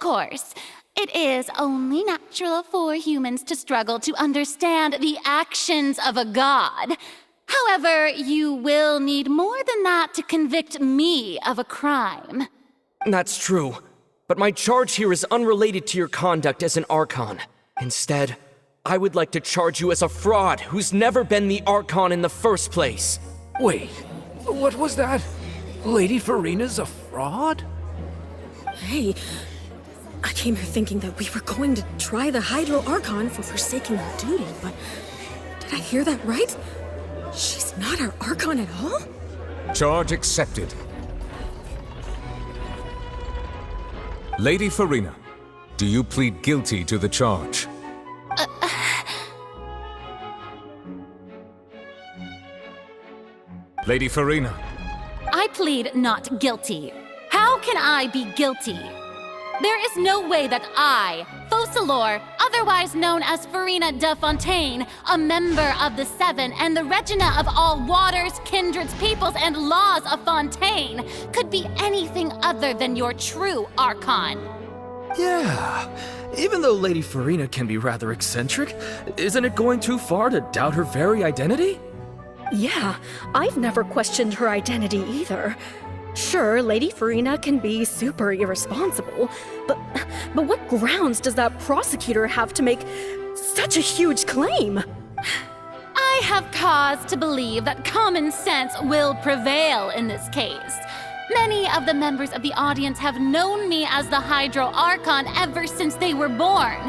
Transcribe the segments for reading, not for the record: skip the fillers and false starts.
course. It is only natural for humans to struggle to understand the actions of a god. However, you will need more than that to convict me of a crime. That's true, but my charge here is unrelated to your conduct as an Archon. Instead, I would like to charge you as a fraud who's never been the Archon in the first place. Wait, what was that? Lady Furina's a fraud? Hey, I came here thinking that we were going to try the Hydro Archon for forsaking our duty, but did I hear that right? She's not our Archon at all? Charge accepted. Lady Furina, do you plead guilty to the charge? Lady Furina. I plead not guilty. How can I be guilty? There is no way that I, Focalors, otherwise known as Furina de Fontaine, a member of the Seven and the Regina of all waters, kindreds, peoples, and laws of Fontaine, could be anything other than your true Archon. Yeah, even though Lady Furina can be rather eccentric, isn't it going too far to doubt her very identity? Yeah, I've never questioned her identity either. Sure, Lady Furina can be super irresponsible, but what grounds does that prosecutor have to make such a huge claim? I have cause to believe that common sense will prevail in this case. Many of the members of the audience have known me as the Hydro Archon ever since they were born.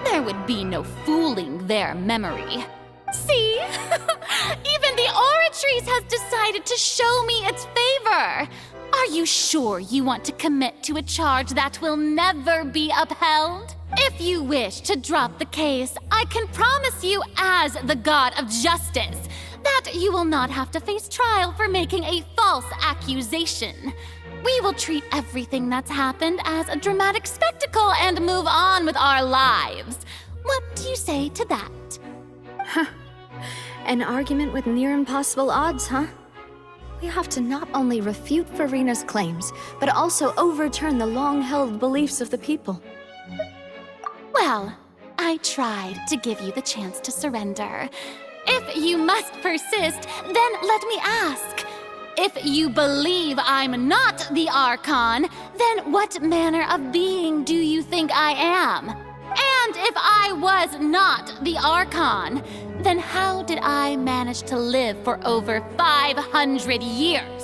There would be no fooling their memory. See? Even the Oratrice has decided to show me its favor. Are you sure you want to commit to a charge that will never be upheld? If you wish to drop the case, I can promise you as the God of Justice that you will not have to face trial for making a false accusation. We will treat everything that's happened as a dramatic spectacle and move on with our lives. What do you say to that? An argument with near impossible odds, huh? We have to not only refute Furina's claims, but also overturn the long-held beliefs of the people. Well, I tried to give you the chance to surrender. If you must persist, then let me ask. If you believe I'm not the Archon, then what manner of being do you think I am? And if I was not the Archon, then how did I manage to live for over 500 years?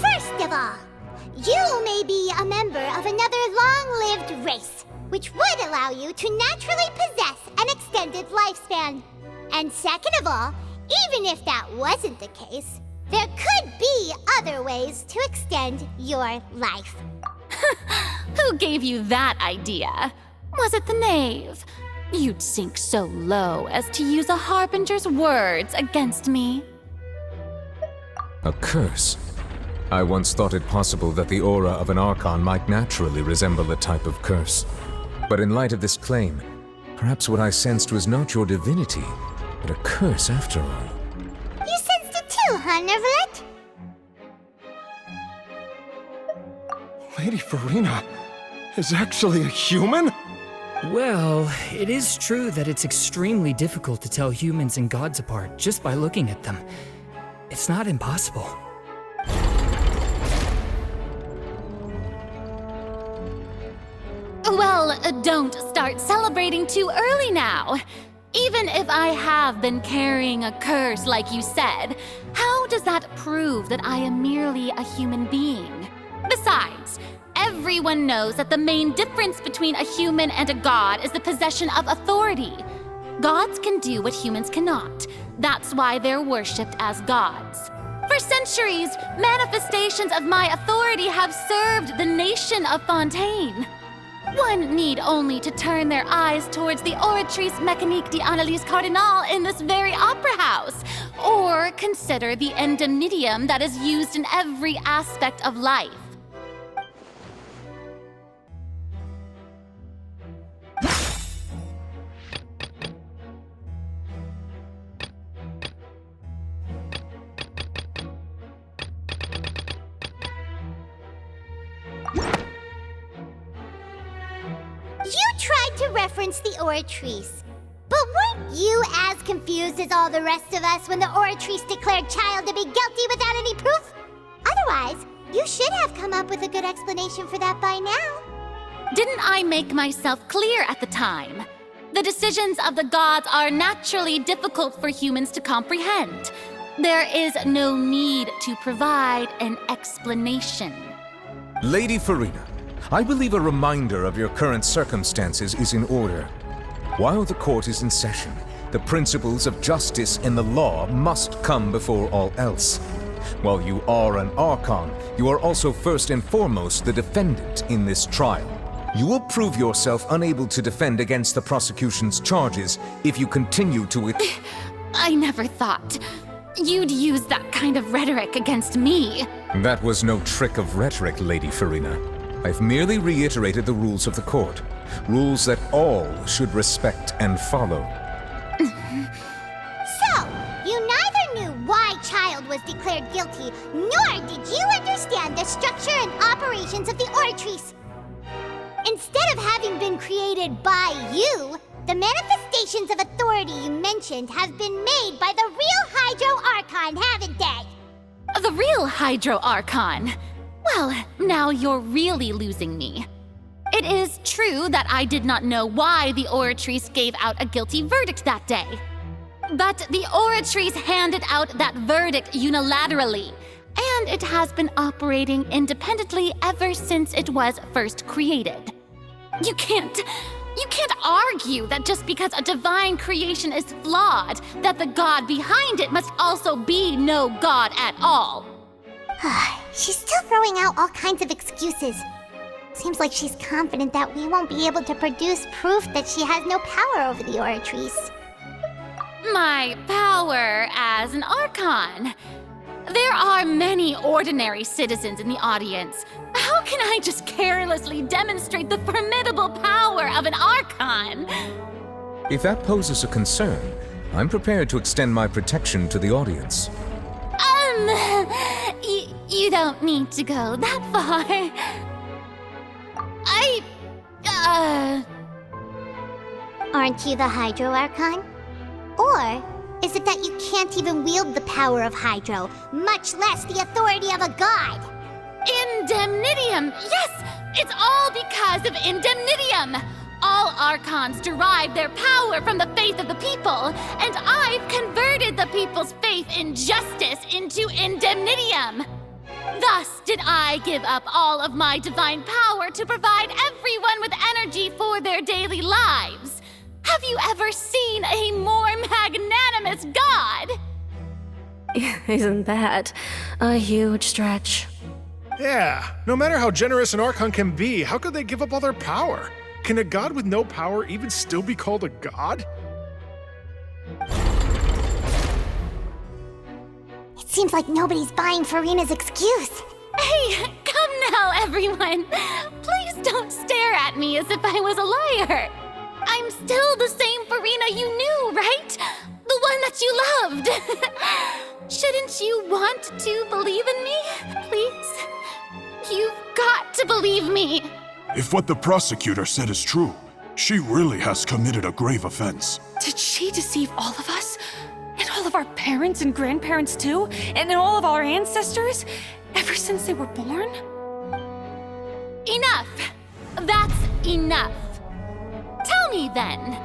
First of all, you may be a member of another long-lived race, which would allow you to naturally possess an extended lifespan. And second of all, even if that wasn't the case, there could be other ways to extend your life. Who gave you that idea? Was it the knave? You'd sink so low as to use a harbinger's words against me. A curse? I once thought it possible that the aura of an Archon might naturally resemble a type of curse. But in light of this claim, perhaps what I sensed was not your divinity, but a curse after all. You sensed it too, huh, Neuvillette? Lady Furina is actually a human? Well, it is true that it's extremely difficult to tell humans and gods apart just by looking at them. It's not impossible. Well, don't start celebrating too early now. Even if I have been carrying a curse like you said, how does that prove that I am merely a human being? Besides, everyone knows that the main difference between a human and a god is the possession of authority. Gods can do what humans cannot. That's why they're worshipped as gods. For centuries, manifestations of my authority have served the nation of Fontaine. One need only to turn their eyes towards the Oratrice Mécanique d'Analyse Cardinal in this very opera house, or consider the indemnitium that is used in every aspect of life. You tried to reference the Oratrice. But weren't you as confused as all the rest of us when the Oratrice declared Childe to be guilty without any proof? Otherwise, you should have come up with a good explanation for that by now. Didn't I make myself clear at the time? The decisions of the gods are naturally difficult for humans to comprehend. There is no need to provide an explanation. Lady Furina, I believe a reminder of your current circumstances is in order. While the court is in session, the principles of justice and the law must come before all else. While you are an Archon, you are also first and foremost the defendant in this trial. You will prove yourself unable to defend against the prosecution's charges if you continue to I never thought you'd use that kind of rhetoric against me. That was no trick of rhetoric, Lady Furina. I've merely reiterated the rules of the court. Rules that all should respect and follow. So, you neither knew why Childe was declared guilty, nor did you understand the structure and operations of the Oratrice. Instead of having been created by you, the manifestations of authority you mentioned have been made by the real Hydro Archon, haven't they? The real Hydro Archon? Well, now you're really losing me. It is true that I did not know why the Oratrice gave out a guilty verdict that day. But the Oratrice handed out that verdict unilaterally, and it has been operating independently ever since it was first created. You can't argue that just because a divine creation is flawed, that the god behind it must also be no god at all. She's still throwing out all kinds of excuses. Seems like she's confident that we won't be able to produce proof that she has no power over the Oratrice. My power as an Archon. There are many ordinary citizens in the audience. How can I just carelessly demonstrate the formidable power of an Archon? If that poses a concern, I'm prepared to extend my protection to the audience. You don't need to go that far. Aren't you the Hydro Archon? Or is it that you can't even wield the power of Hydro, much less the authority of a god? Indemnitium! Yes! It's all because of Indemnitium! All Archons derive their power from the faith of the people, and I've converted the people's faith in justice into Indemnitium! Thus did I give up all of my divine power to provide everyone with energy for their daily lives. Have you ever seen a more magnanimous god? Isn't that a huge stretch? Yeah, no matter how generous an Archon can be, how could they give up all their power? Can a god with no power even still be called a god? It seems like nobody's buying Furina's excuse. Hey, come now, everyone. Please don't stare at me as if I was a liar. I'm still the same Furina you knew, right? The one that you loved. Shouldn't you want to believe in me? Please? You've got to believe me. If what the prosecutor said is true, she really has committed a grave offense. Did she deceive all of us? And all of our parents and grandparents too? And all of our ancestors? Ever since they were born? Enough! That's enough. Tell me then,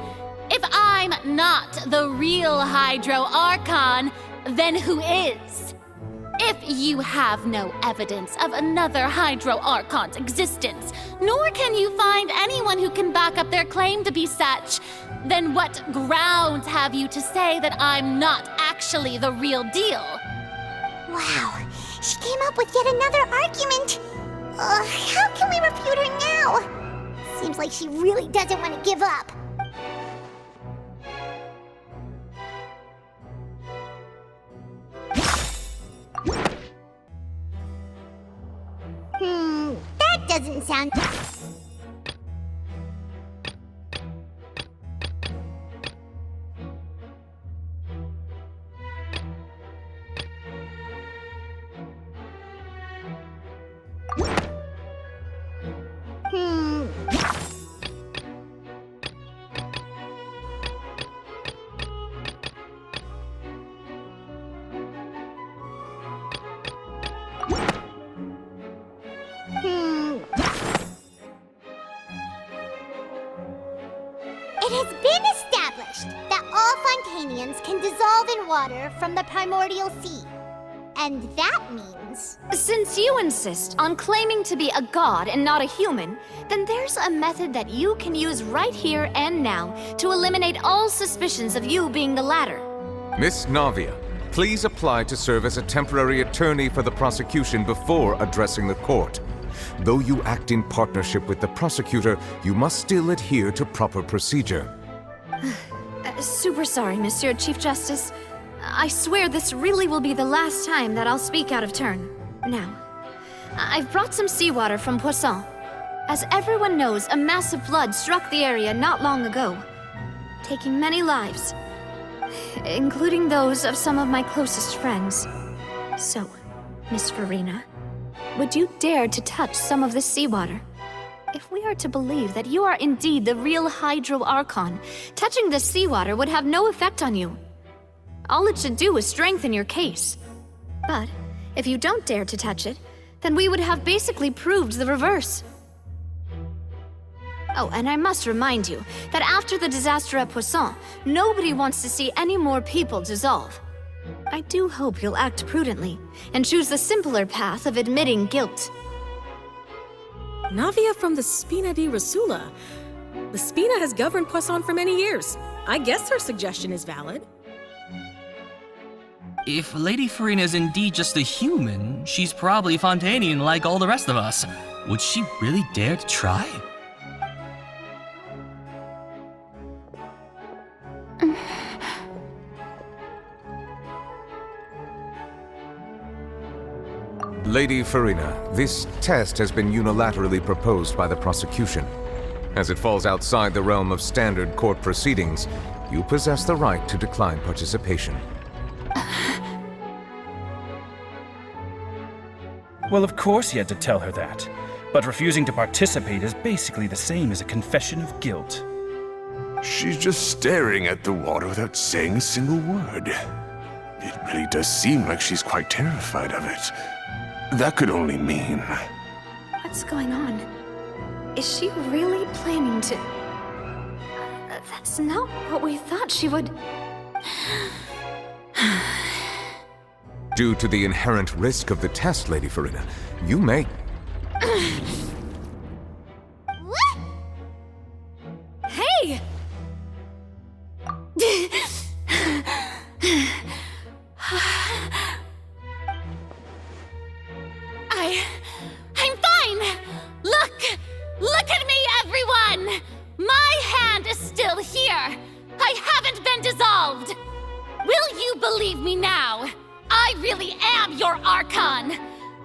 if I'm not the real Hydro Archon, then who is? If you have no evidence of another Hydro Archon's existence, nor can you find anyone who can back up their claim to be such, then what grounds have you to say that I'm not actually the real deal? Wow, she came up with yet another argument. How can we refute her now? Seems like she really doesn't want to give up. That doesn't sound... It has been established that all Fontanians can dissolve in water from the primordial sea. And that means... Since you insist on claiming to be a god and not a human, then there's a method that you can use right here and now to eliminate all suspicions of you being the latter. Miss Navia, please apply to serve as a temporary attorney for the prosecution before addressing the court. Though you act in partnership with the prosecutor, you must still adhere to proper procedure. Super sorry, Monsieur Chief Justice. I swear this really will be the last time that I'll speak out of turn. Now, I've brought some seawater from Poisson. As everyone knows, a massive flood struck the area not long ago, taking many lives, including those of some of my closest friends. So, Miss Furina, would you dare to touch some of this seawater? If we are to believe that you are indeed the real Hydro Archon, touching this seawater would have no effect on you. All it should do is strengthen your case. But if you don't dare to touch it, then we would have basically proved the reverse. Oh, and I must remind you that after the disaster at Poisson, nobody wants to see any more people dissolve. I do hope you'll act prudently and choose the simpler path of admitting guilt. Navia from the Spina di Rasula. The Spina has governed Poisson for many years. I guess her suggestion is valid. If Lady Furina is indeed just a human, she's probably Fontanian like all the rest of us. Would she really dare to try? Lady Furina, this test has been unilaterally proposed by the prosecution. As it falls outside the realm of standard court proceedings, you possess the right to decline participation. Well, of course you had to tell her that. But refusing to participate is basically the same as a confession of guilt. She's just staring at the water without saying a single word. It really does seem like she's quite terrified of it. That could only mean... What's going on? Is she really planning to... That's not what we thought she would... Due to the inherent risk of the test, Lady Furina, you may... What? Hey! I'm fine! Look at me, everyone! My hand is still here! I haven't been dissolved! Will you believe me now? I really am your Archon!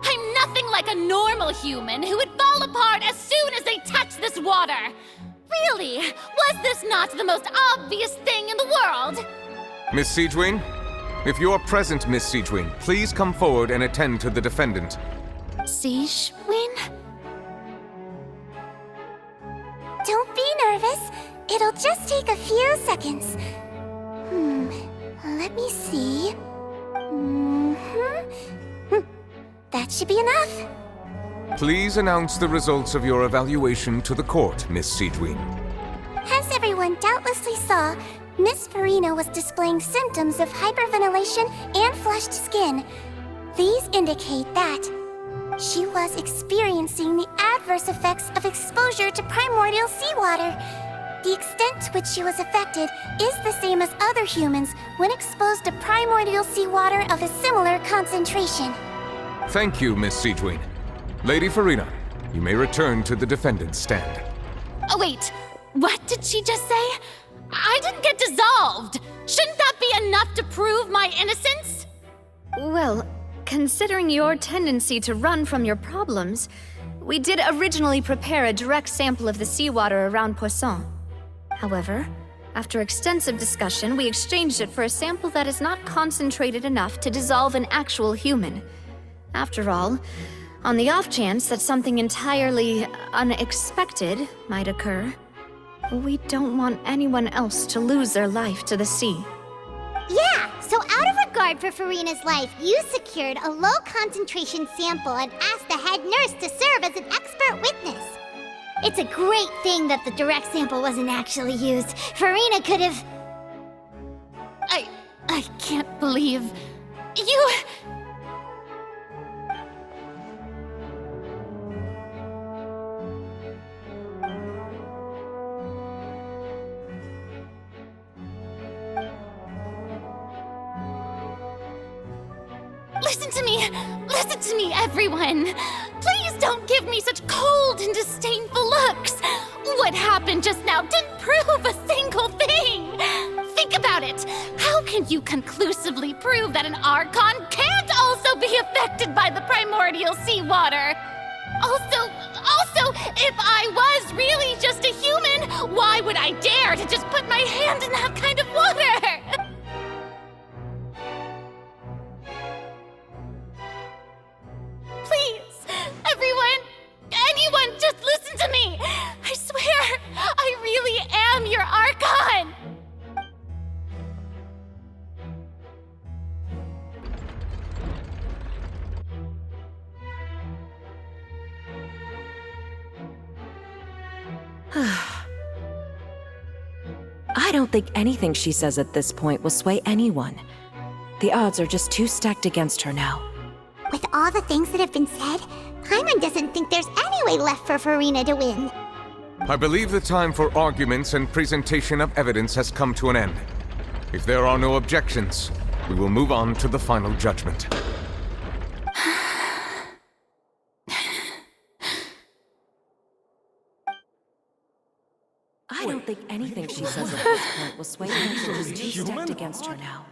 I'm nothing like a normal human who would fall apart as soon as they touch this water! Really, was this not the most obvious thing in the world? Miss Siegewin? If you are present, Miss Siegewin, please come forward and attend to the defendant. Siegewin? Don't be nervous. It'll just take a few seconds. Let me see. That should be enough. Please announce the results of your evaluation to the court, Miss Siegewin. As everyone doubtlessly saw, Miss Furina was displaying symptoms of hyperventilation and flushed skin. These indicate that she was experiencing the adverse effects of exposure to primordial seawater. The extent to which she was affected is the same as other humans when exposed to primordial seawater of a similar concentration. Thank you, Miss Siegewien. Lady Furina, you may return to the defendant's stand. Oh, wait. What did she just say? I didn't get dissolved. Shouldn't that be enough to prove my innocence? Well, considering your tendency to run from your problems, we did originally prepare a direct sample of the seawater around Poisson. However, after extensive discussion, we exchanged it for a sample that is not concentrated enough to dissolve an actual human. After all, on the off chance that something entirely unexpected might occur, we don't want anyone else to lose their life to the sea. Yeah, so out of regard for Furina's life, you secured a low-concentration sample and asked the head nurse to serve as an expert witness. It's a great thing that the direct sample wasn't actually used. Furina could have... I can't believe... You... Listen to me, everyone! Please don't give me such cold and disdainful looks! What happened just now didn't prove a single thing! Think about it! How can you conclusively prove that an Archon can't also be affected by the primordial seawater? Also, if I was really just a human, why would I dare to just put my hand in that kind of water? Please, anyone, just listen to me! I swear, I really am your Archon! I don't think anything she says at this point will sway anyone. The odds are just too stacked against her now. With all the things that have been said, Paimon doesn't think there's any way left for Furina to win. I believe the time for arguments and presentation of evidence has come to an end. If there are no objections, we will move on to the final judgment. I don't think anything she says at this point will sway anyone. She's too stacked against her now.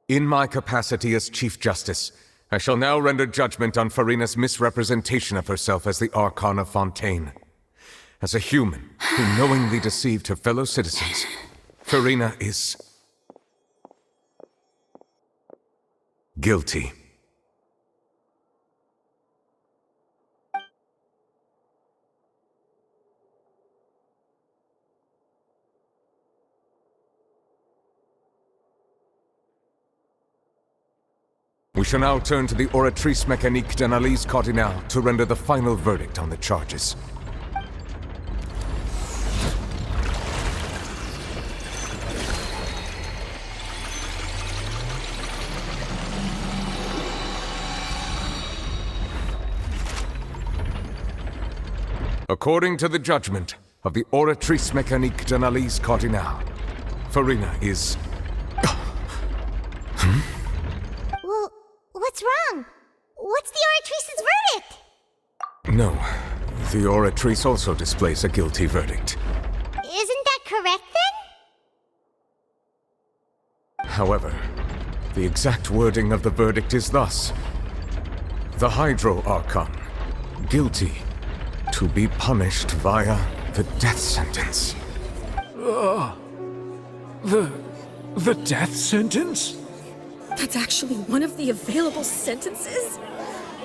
In my capacity as Chief Justice, I shall now render judgment on Furina's misrepresentation of herself as the Archon of Fontaine. As a human who knowingly deceived her fellow citizens, Furina is... guilty. We shall now turn to the Oratrice Mécanique d'Analyse Cardinale to render the final verdict on the charges. According to the judgment of the Oratrice Mécanique d'Analyse Cardinale, Furina is... Well, what's wrong? What's the Oratrice's verdict? No, the Oratrice also displays a guilty verdict. Isn't that correct then? However, the exact wording of the verdict is thus. The Hydro Archon, guilty, to be punished via the death sentence. The death sentence? That's actually one of the available sentences?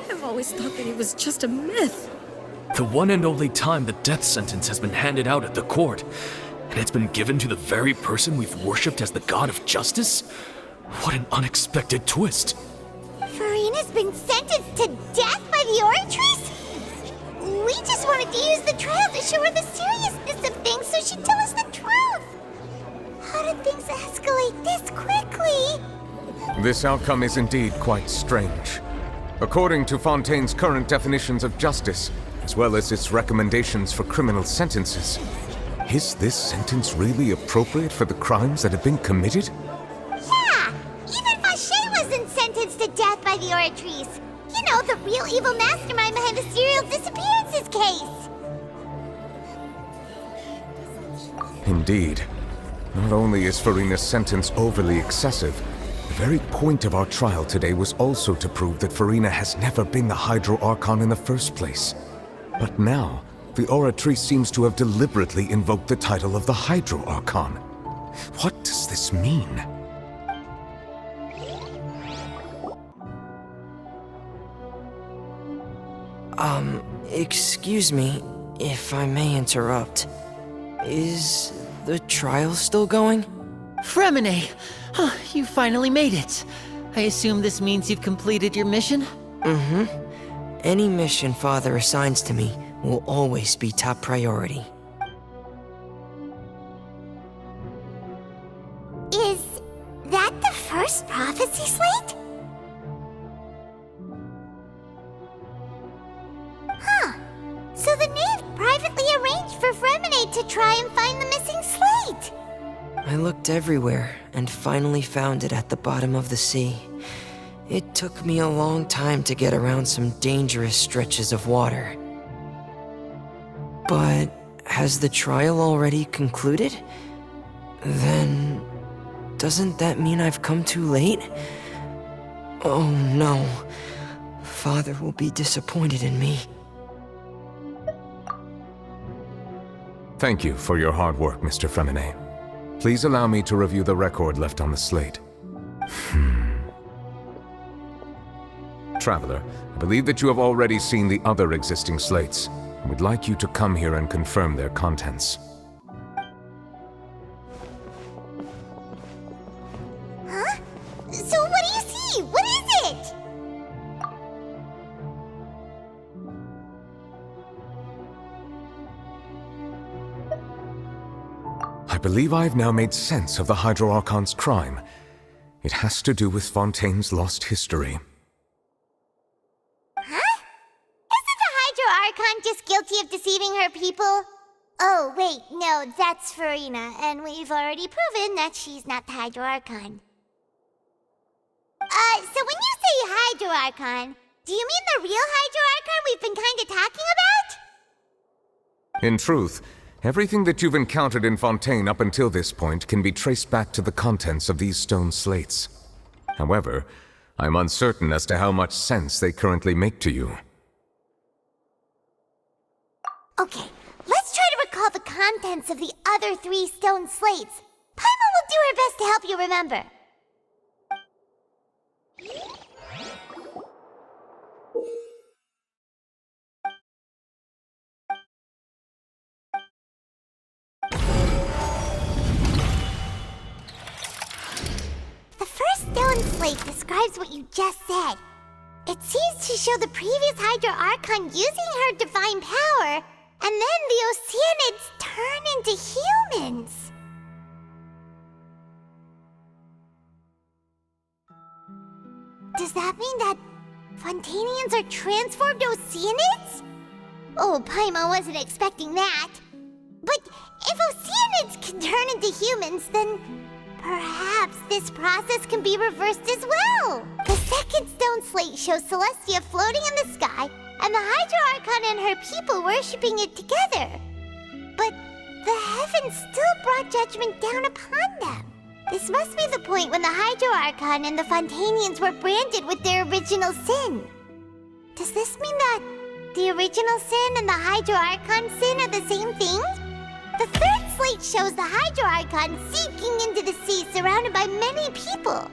I've always thought that it was just a myth. The one and only time the death sentence has been handed out at the court, and it's been given to the very person we've worshipped as the god of justice? What an unexpected twist. Furina's been sentenced to death by the Oratrice? We just wanted to use the trial to show her the seriousness of things so she'd tell us the truth. How did did things escalate this quickly? This outcome is indeed quite strange. According to Fontaine's current definitions of justice, as well as its recommendations for criminal sentences, is this sentence really appropriate for the crimes that have been committed? Yeah! Even Vacher wasn't sentenced to death by the Oratrice. You know, the real evil mastermind behind the serial disappearances case. Indeed. Not only is Furina's sentence overly excessive, the very point of our trial today was also to prove that Furina has never been the Hydro Archon in the first place. But now, the Oratrice seems to have deliberately invoked the title of the Hydro Archon. What does this mean? Excuse me, if I may interrupt. Is the trial still going? Freminet! Oh, you finally made it. I assume this means you've completed your mission? Mm-hmm. Any mission Father assigns to me will always be top priority. Is that the first prophecy slate? Huh. So the knave privately arranged for Freminet to try and find the missing slate. I looked everywhere and finally found it at the bottom of the sea. It took me a long time to get around some dangerous stretches of water. But has the trial already concluded? Then doesn't that mean I've come too late? Oh no. Father will be disappointed in me. Thank you for your hard work, Mr. Freminet. Please allow me to review the record left on the slate. Traveler, I believe that you have already seen the other existing slates. I would like you to come here and confirm their contents. Huh? So what do you see? What is it? I believe I have now made sense of the Hydro Archon's crime. It has to do with Fontaine's lost history. Huh? Isn't the Hydro Archon just guilty of deceiving her people? Oh, wait, no, that's Furina, and we've already proven that she's not the Hydro Archon. So when you say Hydro Archon, do you mean the real Hydro Archon we've been kinda talking about? In truth, everything that you've encountered in Fontaine up until this point can be traced back to the contents of these stone slates. However, I'm uncertain as to how much sense they currently make to you. Okay, let's try to recall the contents of the other 3 stone slates. Paimon will do her best to help you remember. The first stone slate describes what you just said. It seems to show the previous Hydro Archon using her divine power, and then the Oceanids turn into humans. Does that mean that Fontainians are transformed Oceanids? Oh, Paimon wasn't expecting that. But if Oceanids can turn into humans, then perhaps this process can be reversed as well. The second stone slate shows Celestia floating in the sky, and the Hydro Archon and her people worshipping it together. But the heavens still brought judgment down upon them. This must be the point when the Hydro Archon and the Fontainians were branded with their original sin. Does this mean that the original sin and the Hydro Archon sin are the same thing? The third slate shows the Hydro Archon sinking into the sea surrounded by many people.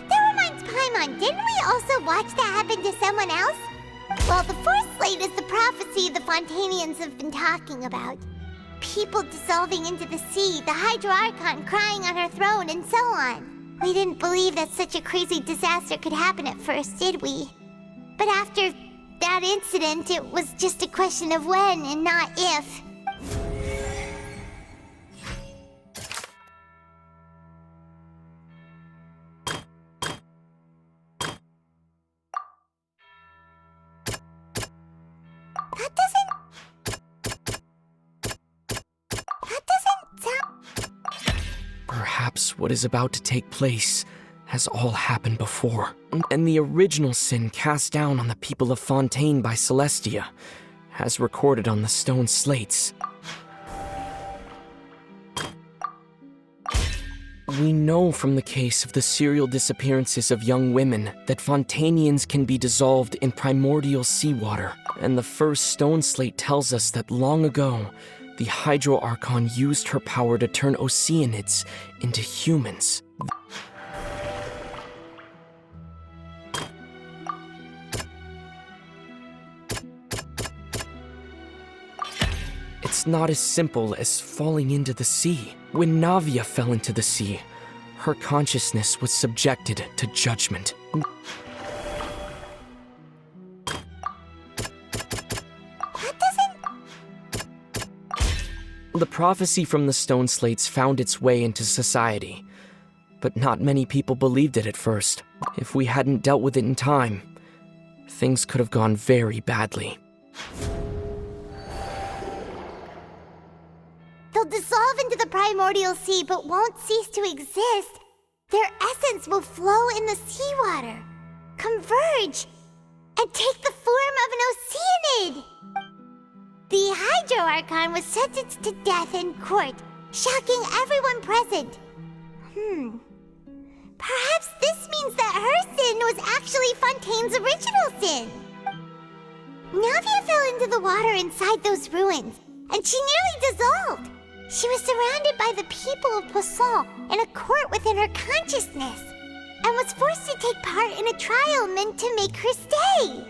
That reminds Paimon, didn't we also watch that happen to someone else? Well, the fourth slate is the prophecy the Fontainians have been talking about. People dissolving into the sea, the Hydro Archon crying on her throne, and so on. We didn't believe that such a crazy disaster could happen at first, did we? But after that incident, it was just a question of when and not if. Perhaps what is about to take place has all happened before, and the original sin cast down on the people of Fontaine by Celestia, as recorded on the stone slates. We know from the case of the serial disappearances of young women that Fontainians can be dissolved in primordial seawater, and the first stone slate tells us that long ago, the Hydro Archon used her power to turn Oceanids into humans. It's not as simple as falling into the sea. When Navia fell into the sea, her consciousness was subjected to judgment. The prophecy from the stone slates found its way into society, but not many people believed it at first. If we hadn't dealt with it in time, things could have gone very badly. They'll dissolve into the primordial sea but won't cease to exist. Their essence will flow in the seawater, converge, and take the form of an Oceanid. The Hydro Archon was sentenced to death in court, shocking everyone present. Perhaps this means that her sin was actually Fontaine's original sin. Navia fell into the water inside those ruins, and she nearly dissolved. She was surrounded by the people of Poisson in a court within her consciousness, and was forced to take part in a trial meant to make her stay.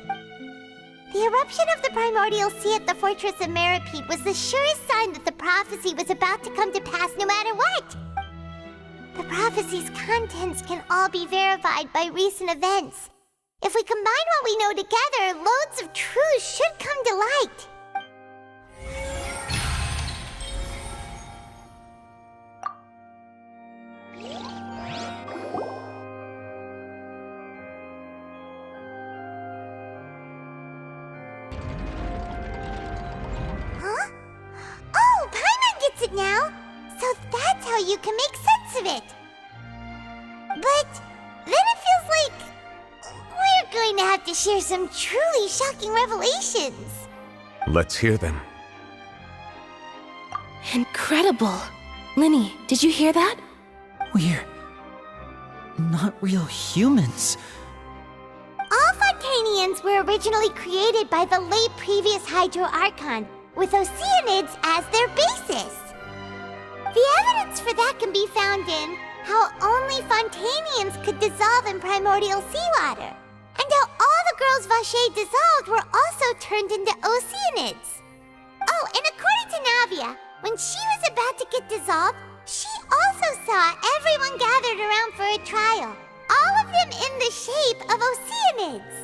The eruption of the primordial sea at the fortress of Meropide was the surest sign that the prophecy was about to come to pass no matter what. The prophecy's contents can all be verified by recent events. If we combine what we know together, loads of truth should come to light. It now, so that's how you can make sense of it. But then it feels like we're going to have to share some truly shocking revelations. Let's hear them. Incredible. Linny, did you hear that? We're not real humans. All Fontainians were originally created by the late previous Hydro Archon, with Oceanids as their basis. The evidence for that can be found in how only Fontainians could dissolve in primordial seawater, and how all the girls Vacher dissolved were also turned into Oceanids. Oh, and according to Navia, when she was about to get dissolved, she also saw everyone gathered around for a trial, all of them in the shape of Oceanids.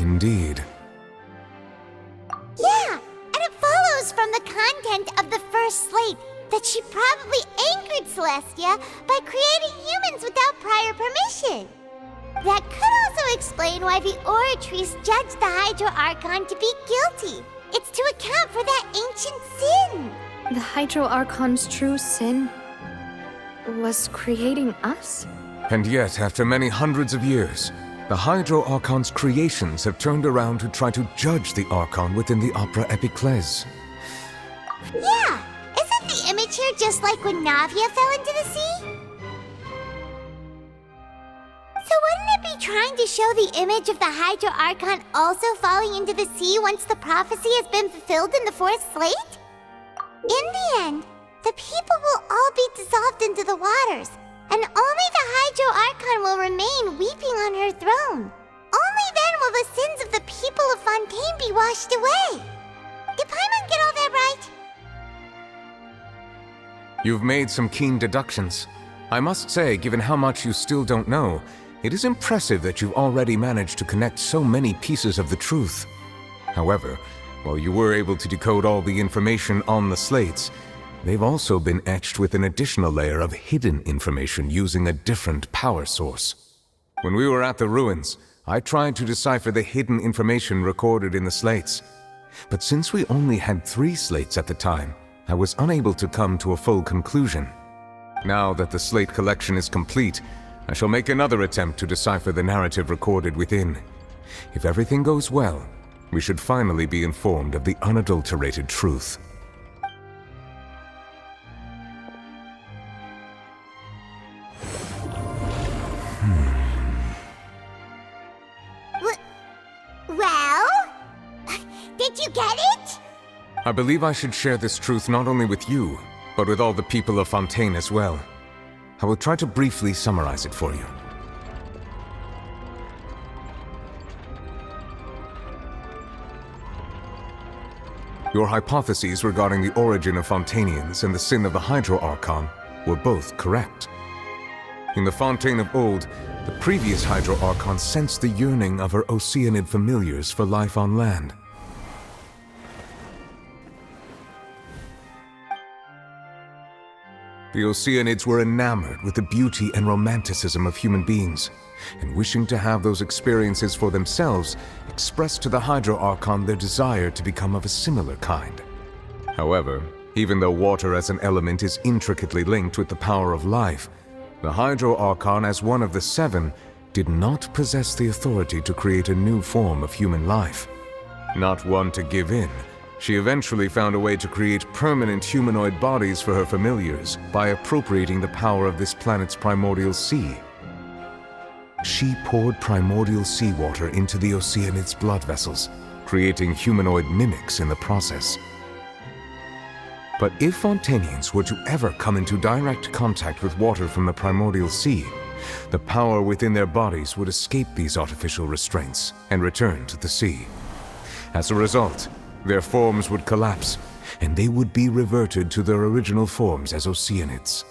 Indeed. Yeah, and it follows from the content of the first slate that she probably angered Celestia by creating humans without prior permission. That could also explain why the Oratrice judged the Hydro Archon to be guilty. It's to account for that ancient sin. The Hydro Archon's true sin was creating us? And yet, after many hundreds of years, the Hydro Archon's creations have turned around to try to judge the Archon within the Opera Epiclese. Yeah! Isn't the image here just like when Navia fell into the sea? So wouldn't it be trying to show the image of the Hydro Archon also falling into the sea once the prophecy has been fulfilled in the fourth slate? In the end, the people will all be dissolved into the waters, and only the Hydro Archon will remain weeping on her throne. Only then will the sins of the people of Fontaine be washed away. Did Paimon get all that right? You've made some keen deductions. I must say, given how much you still don't know, it is impressive that you've already managed to connect so many pieces of the truth. However, while you were able to decode all the information on the slates, they've also been etched with an additional layer of hidden information using a different power source. When we were at the ruins, I tried to decipher the hidden information recorded in the slates. But since we only had 3 slates at the time, I was unable to come to a full conclusion. Now that the slate collection is complete, I shall make another attempt to decipher the narrative recorded within. If everything goes well, we should finally be informed of the unadulterated truth. Well? Did you get it? I believe I should share this truth not only with you, but with all the people of Fontaine as well. I will try to briefly summarize it for you. Your hypotheses regarding the origin of Fontainians and the sin of the Hydro Archon were both correct. In the Fontaine of old, the previous Hydro Archon sensed the yearning of her Oceanid familiars for life on land. The Oceanids were enamored with the beauty and romanticism of human beings, and wishing to have those experiences for themselves, expressed to the Hydro Archon their desire to become of a similar kind. However, even though water as an element is intricately linked with the power of life, the Hydro Archon, as one of the seven, did not possess the authority to create a new form of human life. Not one to give in, she eventually found a way to create permanent humanoid bodies for her familiars by appropriating the power of this planet's primordial sea. She poured primordial seawater into the Oceanids' blood vessels, creating humanoid mimics in the process. But if Fontainians were to ever come into direct contact with water from the primordial sea, the power within their bodies would escape these artificial restraints and return to the sea. As a result, their forms would collapse, and they would be reverted to their original forms as Oceanids.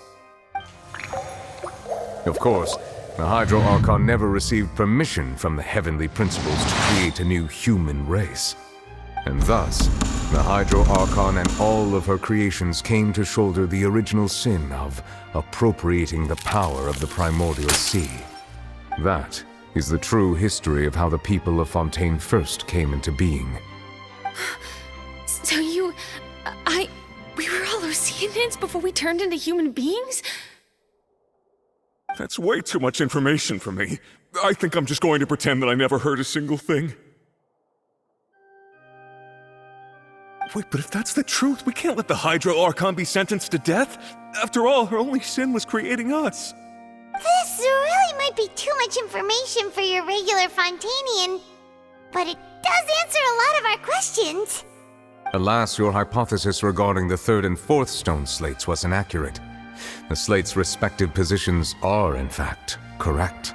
Of course, the Hydro Archon never received permission from the heavenly principles to create a new human race. And thus, the Hydro Archon and all of her creations came to shoulder the original sin of appropriating the power of the primordial sea. That is the true history of how the people of Fontaine first came into being. So we were all Oceanids before we turned into human beings? That's way too much information for me. I think I'm just going to pretend that I never heard a single thing. Wait, but if that's the truth, we can't let the Hydro Archon be sentenced to death. After all, her only sin was creating us. This really might be too much information for your regular Fontainian, but it does answer a lot of our questions. Alas, your hypothesis regarding the third and fourth stone slates was inaccurate. The slates' respective positions are, in fact, correct.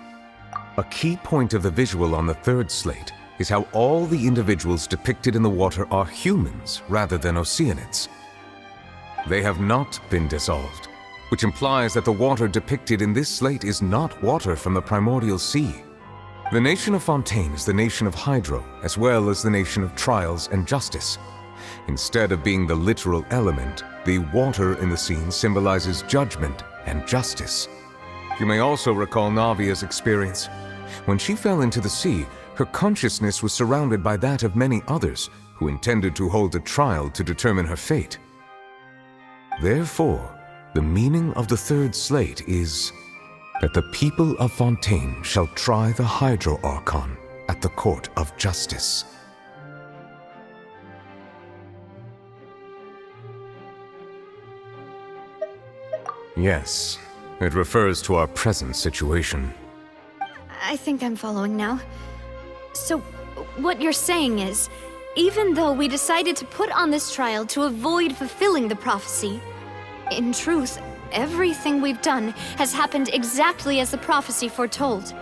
A key point of the visual on the third slate is how all the individuals depicted in the water are humans rather than Oceanids. They have not been dissolved, which implies that the water depicted in this slate is not water from the primordial sea. The nation of Fontaine is the nation of Hydro, as well as the nation of Trials and Justice. Instead of being the literal element, the water in the scene symbolizes judgment and justice. You may also recall Navia's experience. When she fell into the sea, her consciousness was surrounded by that of many others who intended to hold a trial to determine her fate. Therefore, the meaning of the third slate is that the people of Fontaine shall try the Hydro Archon at the court of justice. Yes, it refers to our present situation. I think I'm following now. So, what you're saying is, even though we decided to put on this trial to avoid fulfilling the prophecy, in truth, everything we've done has happened exactly as the prophecy foretold.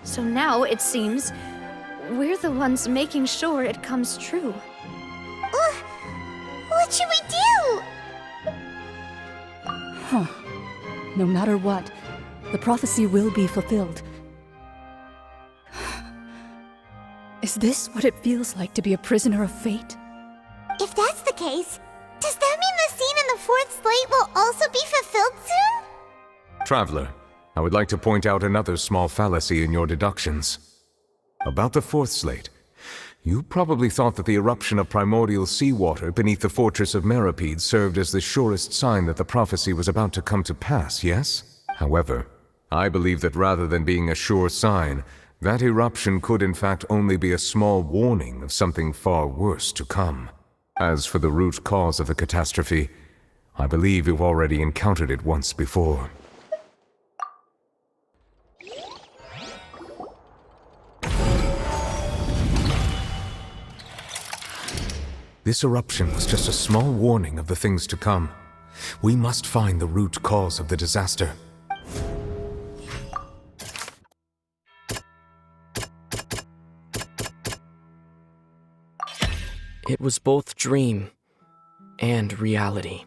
So now, it seems, we're the ones making sure it comes true. What should we do? Huh. No matter what, the prophecy will be fulfilled. Is this what it feels like to be a prisoner of fate? If that's the case, does that mean the scene in the fourth slate will also be fulfilled soon? Traveler, I would like to point out another small fallacy in your deductions. About the fourth slate, You probably thought that the eruption of primordial seawater beneath the fortress of Meripede served as the surest sign that the prophecy was about to come to pass, yes? However, I believe that rather than being a sure sign, that eruption could in fact only be a small warning of something far worse to come. As for the root cause of the catastrophe, I believe you've already encountered it once before. This eruption was just a small warning of the things to come. We must find the root cause of the disaster. It was both dream and reality.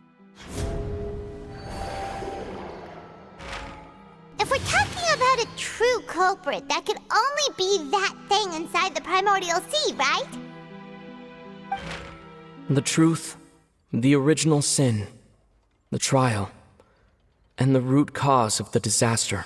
If we're talking about a true culprit, that could only be that thing inside the primordial sea, right? The truth, the original sin, the trial, and the root cause of the disaster.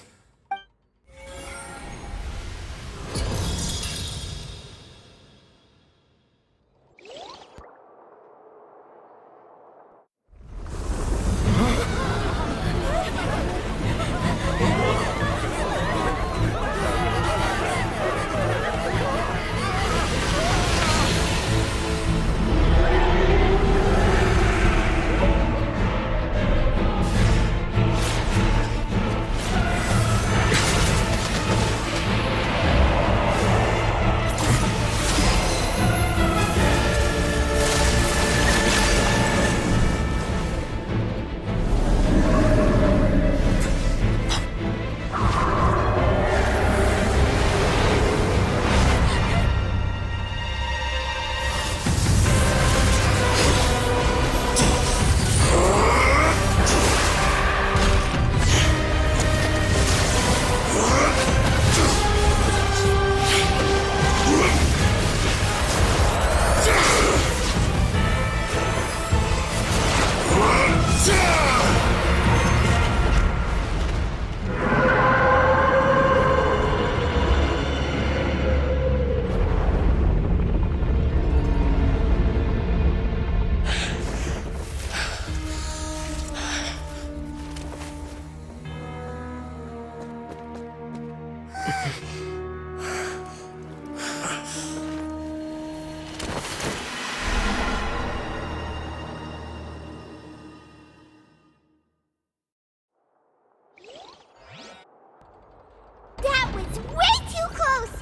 That was way too close!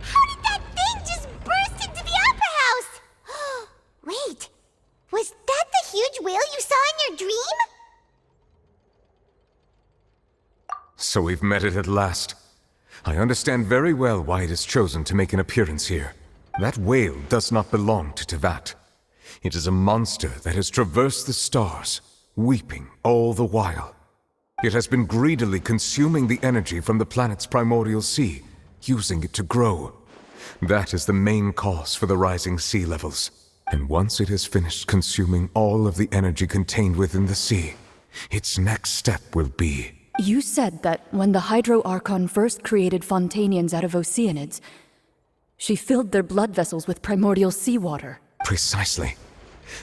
How did that thing just burst into the Opera House? Wait, was that the huge whale you saw in your dream? So we've met it at last. I understand very well why it has chosen to make an appearance here. That whale does not belong to Teyvat. It is a monster that has traversed the stars, weeping all the while. It has been greedily consuming the energy from the planet's primordial sea, using it to grow. That is the main cause for the rising sea levels. And once it has finished consuming all of the energy contained within the sea, its next step will be... You said that when the Hydro Archon first created Fontanians out of Oceanids, she filled their blood vessels with primordial seawater. Precisely.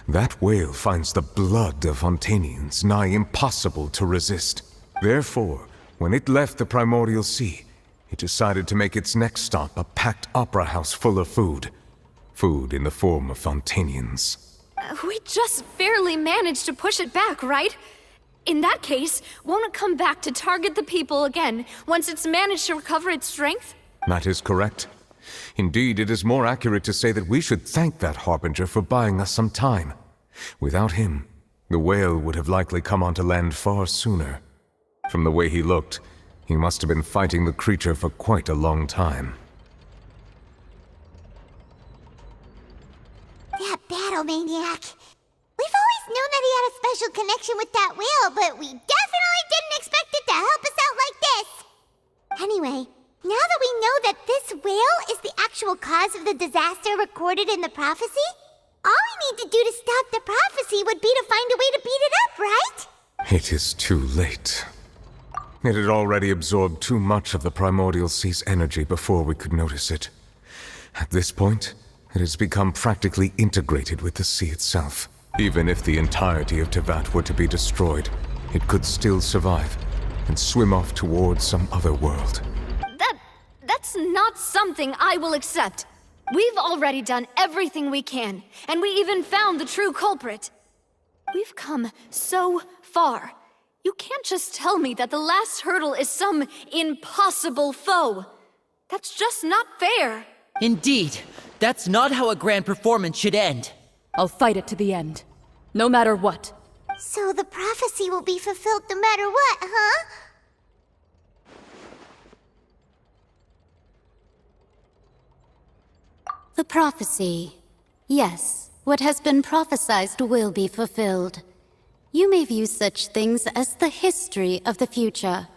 That whale finds the blood of Fontanians nigh impossible to resist. Therefore, when it left the primordial sea, it decided to make its next stop a packed opera house full of food. Food in the form of Fontanians. We just barely managed to push it back, right? In that case, won't it come back to target the people again, once it's managed to recover its strength? That is correct. Indeed, it is more accurate to say that we should thank that Harbinger for buying us some time. Without him, the whale would have likely come onto land far sooner. From the way he looked, he must have been fighting the creature for quite a long time. That battle maniac. We've always known that he had a special connection with that whale, but we definitely didn't expect it to help us out like this. Anyway, now that we know that this whale is the actual cause of the disaster recorded in the prophecy, all we need to do to stop the prophecy would be to find a way to beat it up, right? It is too late. It had already absorbed too much of the primordial sea's energy before we could notice it. At this point, It has become practically integrated with the sea itself. Even if the entirety of Teyvat were to be destroyed, it could still survive and swim off towards some other world. That's not something I will accept. We've already done everything we can, and we even found the true culprit. We've come so far. You can't just tell me that the last hurdle is some impossible foe. That's just not fair. Indeed, that's not how a grand performance should end. I'll fight it to the end, no matter what. So the prophecy will be fulfilled no matter what, huh? The prophecy. Yes, what has been prophesied will be fulfilled. You may view such things as the history of the future.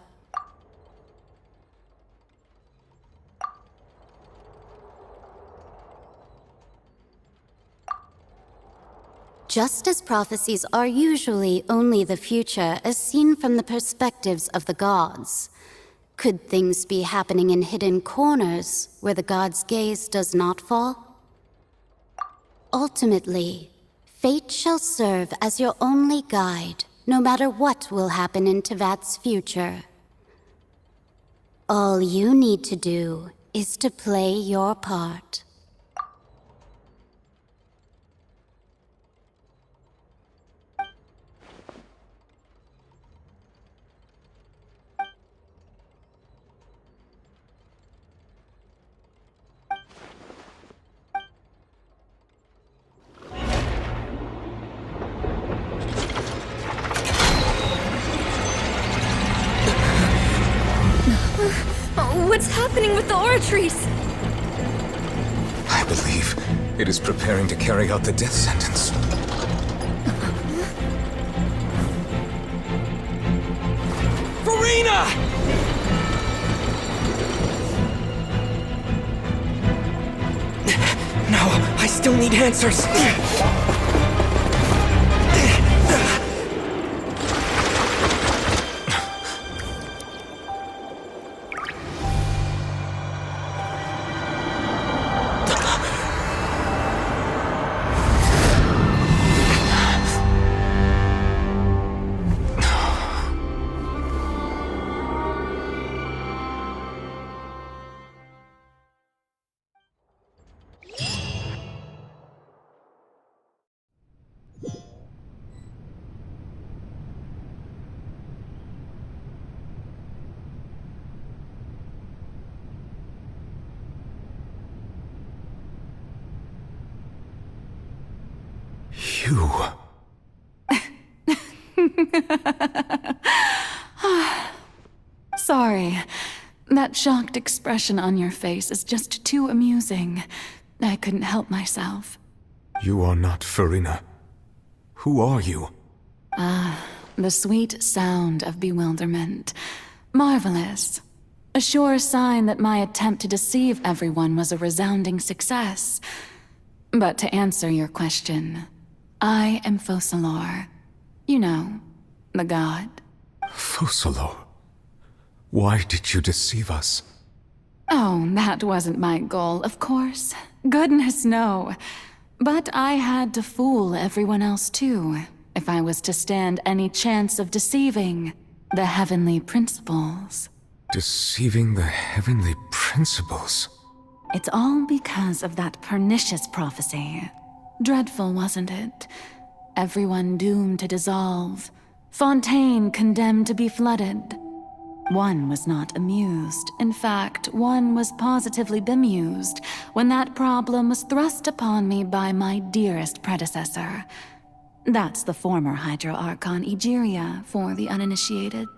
Just as prophecies are usually only the future as seen from the perspectives of the gods, could things be happening in hidden corners where the gods' gaze does not fall? Ultimately, fate shall serve as your only guide, no matter what will happen in Teyvat's future. All you need to do is to play your part. What's happening with the aura trees? I believe it is preparing to carry out the death sentence. Furina! No, I still need answers. You... Sorry. That shocked expression on your face is just too amusing. I couldn't help myself. You are not Furina. Who are you? The sweet sound of bewilderment. Marvelous. A sure sign that my attempt to deceive everyone was a resounding success. But to answer your question, I am Focalors. You know, the god. Focalors? Why did you deceive us? Oh, that wasn't my goal, of course. Goodness, no. But I had to fool everyone else too, if I was to stand any chance of deceiving the heavenly principles. Deceiving the heavenly principles? It's all because of that pernicious prophecy. Dreadful, wasn't it? Everyone doomed to dissolve. Fontaine condemned to be flooded. One was not amused. In fact, one was positively bemused when that problem was thrust upon me by my dearest predecessor. That's the former Hydro Archon Egeria, for the uninitiated.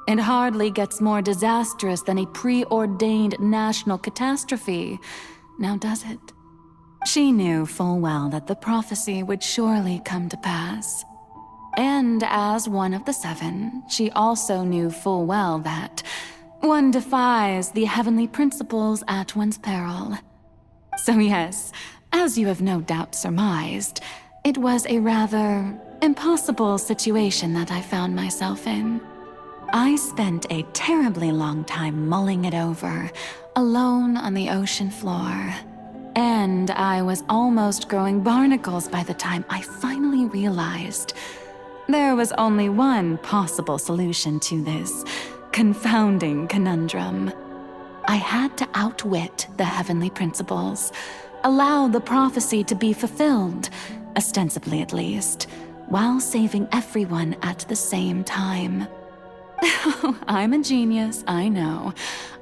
It hardly gets more disastrous than a preordained national catastrophe, now does it? She knew full well that the prophecy would surely come to pass. And as one of the seven, she also knew full well that one defies the heavenly principles at one's peril. So yes, as you have no doubt surmised, it was a rather impossible situation that I found myself in. I spent a terribly long time mulling it over, alone on the ocean floor. And I was almost growing barnacles by the time I finally realized there was only one possible solution to this confounding conundrum. I had to outwit the heavenly principles, allow the prophecy to be fulfilled, ostensibly at least, while saving everyone at the same time. I'm a genius, I know.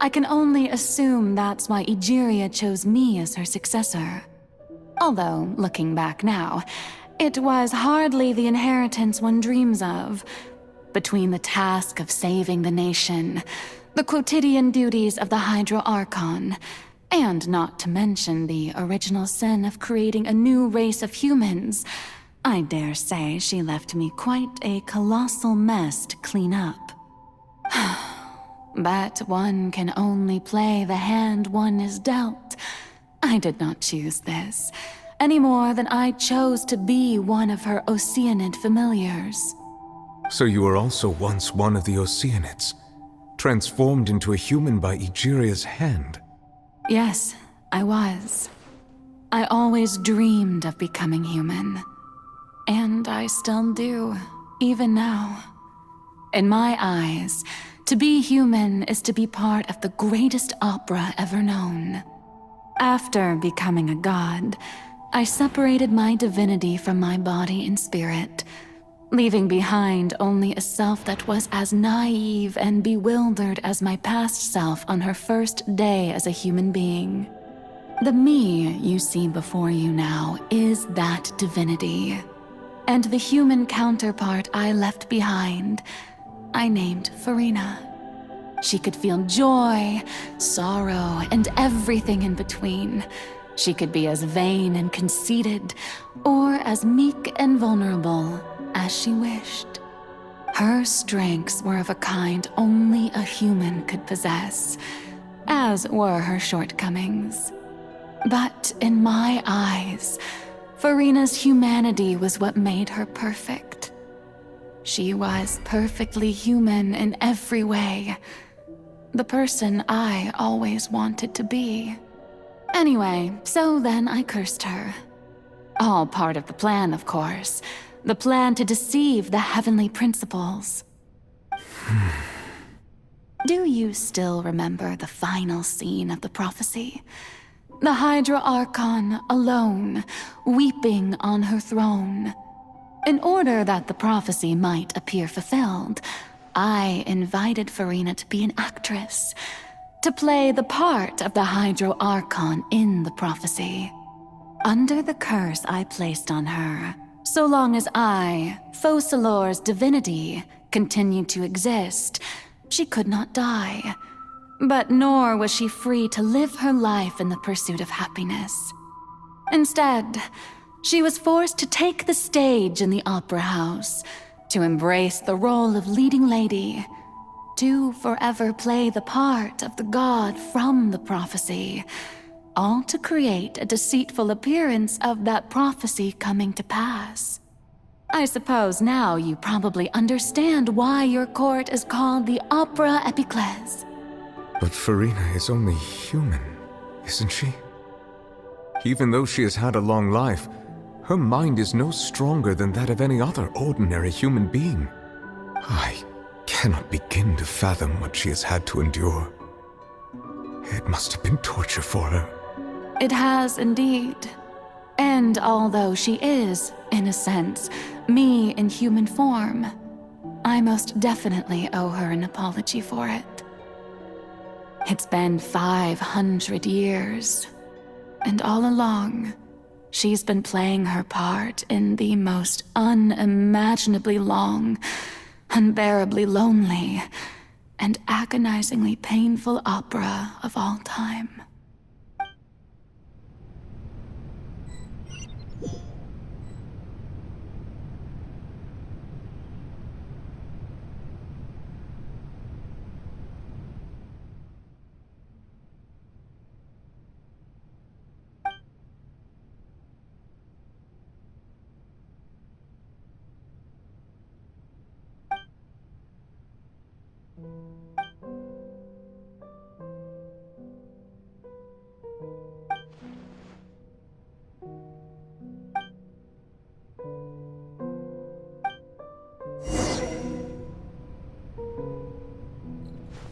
I can only assume that's why Egeria chose me as her successor. Although, looking back now, it was hardly the inheritance one dreams of. Between the task of saving the nation, the quotidian duties of the Hydro Archon, and not to mention the original sin of creating a new race of humans, I dare say she left me quite a colossal mess to clean up. But one can only play the hand one is dealt. I did not choose this, any more than I chose to be one of her Oceanid familiars. So you were also once one of the Oceanids, transformed into a human by Egeria's hand? Yes, I was. I always dreamed of becoming human. And I still do, even now. In my eyes, to be human is to be part of the greatest opera ever known. After becoming a god, I separated my divinity from my body and spirit, leaving behind only a self that was as naive and bewildered as my past self on her first day as a human being. The me you see before you now is that divinity. And the human counterpart I left behind, I named Furina. She could feel joy, sorrow, and everything in between. She could be as vain and conceited, or as meek and vulnerable as she wished. Her strengths were of a kind only a human could possess, as were her shortcomings. But in my eyes, Furina's humanity was what made her perfect. She was perfectly human in every way. The person I always wanted to be. Anyway, so then I cursed her. All part of the plan, of course. The plan to deceive the heavenly principles. Do you still remember the final scene of the prophecy? The Hydra Archon alone, weeping on her throne. In order that the prophecy might appear fulfilled, I invited Furina to be an actress, to play the part of the Hydro Archon in the prophecy. Under the curse I placed on her, so long as I, Focalor's divinity, continued to exist, she could not die. But nor was she free to live her life in the pursuit of happiness. Instead, she was forced to take the stage in the opera house, to embrace the role of leading lady, to forever play the part of the god from the prophecy, all to create a deceitful appearance of that prophecy coming to pass. I suppose now you probably understand why your court is called the Opera Epiclese. But Furina is only human, isn't she? Even though she has had a long life, her mind is no stronger than that of any other ordinary human being. I cannot begin to fathom what she has had to endure. It must have been torture for her. It has indeed. And although she is, in a sense, me in human form, I most definitely owe her an apology for it. It's been 500 years, and all along, she's been playing her part in the most unimaginably long, unbearably lonely, and agonizingly painful opera of all time.